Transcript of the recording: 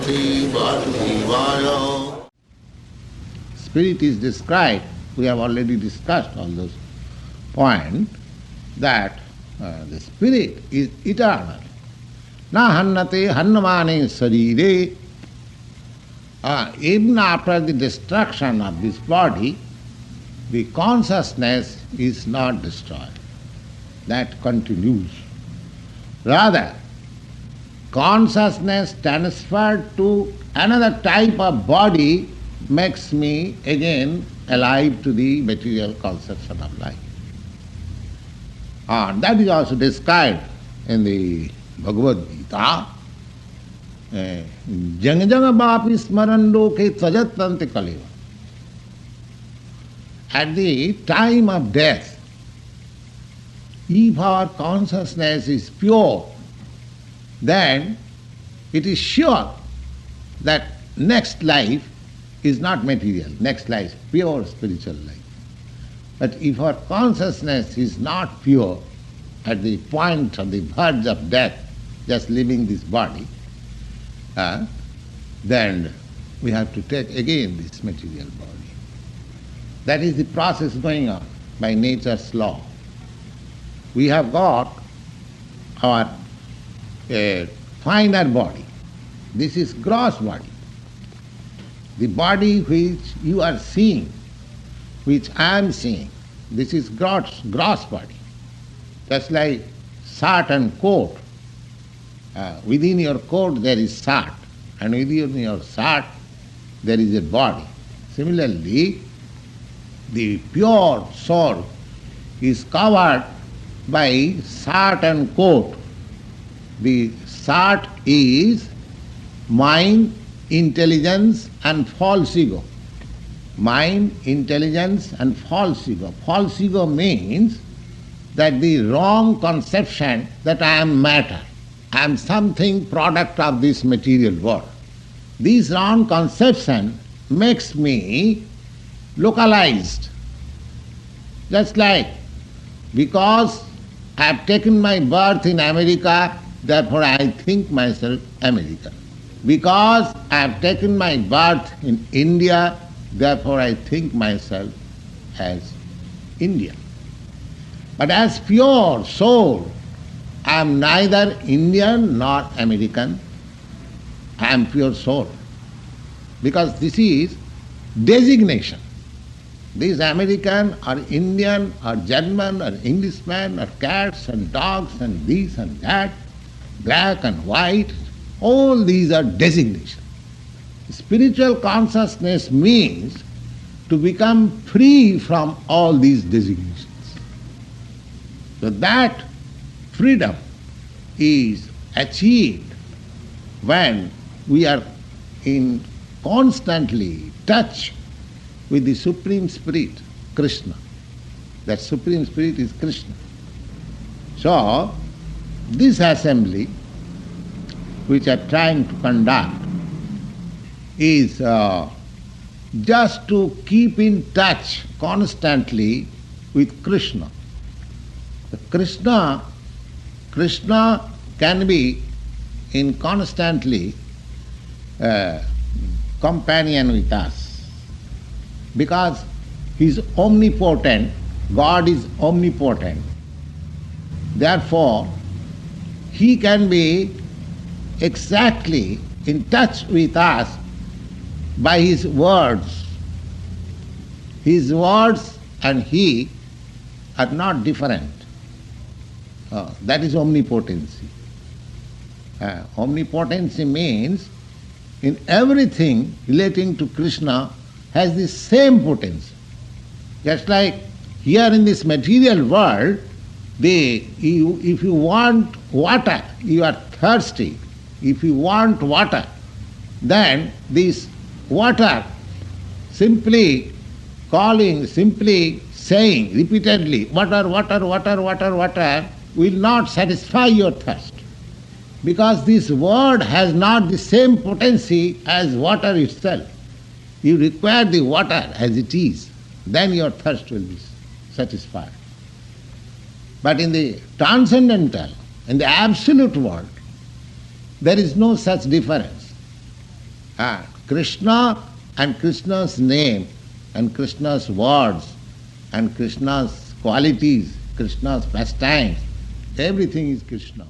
Bhagavate Vasudevaya. Spirit is described, we have already discussed all those points, that the spirit is eternal. Na hannate hannamane sarire. Even after the destruction of this body, the consciousness is not destroyed. That continues. Rather, consciousness transferred to another type of body makes me again alive to the material conception of life. And that is also described in the Bhagavad-gita. Janga janga bhapi smarando ke tajatante kaleva. At the time of death, if our consciousness is pure, then it is sure that next life is not material, next life is pure spiritual life. But if our consciousness is not pure, at the point of the verge of death, just leaving this body, then we have to take again this material body. That is the process going on by nature's law. We have got our finer body. This is gross body. The body which you are seeing, which I am seeing, this is gross body. Just like shirt and coat. Within your coat there is shirt, and within your shirt there is a body. Similarly, the pure soul is covered by shirt and coat. The shirt is mind, intelligence and false ego. Mind, intelligence and false ego. False ego means that the wrong conception that I am matter, I am something product of this material world. This wrong conception makes me localized. Just like, because I have taken my birth in America, therefore I think myself American. Because I have taken my birth in India, therefore I think myself as Indian. But as pure soul, I am neither Indian nor American. I am pure soul. Because this is designation. This American or Indian or German or Englishman or cats and dogs and this and that, black and white, all these are designations. Spiritual consciousness means to become free from all these designations. So that freedom is achieved when we are in constantly touch with the Supreme Spirit, Krishna. That Supreme Spirit is Krishna. So, this assembly, which are trying to conduct, is just to keep in touch constantly with Krishna. Krishna can be in constantly companion with us. Because He is omnipotent, God is omnipotent. Therefore, He can be exactly in touch with us by His words. His words and He are not different. That is omnipotency. Omnipotency means in everything relating to Krishna has the same potency. Just like here in this material world, if you want water, you are thirsty. If you want water, then this water, simply calling, simply saying repeatedly, water, water, water, water, water, will not satisfy your thirst. Because this word has not the same potency as water itself. You require the water as it is, then your thirst will be satisfied. But in the transcendental, in the absolute world, there is no such difference. Krishna and Krishna's name and Krishna's words and Krishna's qualities, Krishna's pastimes, everything is Krishna.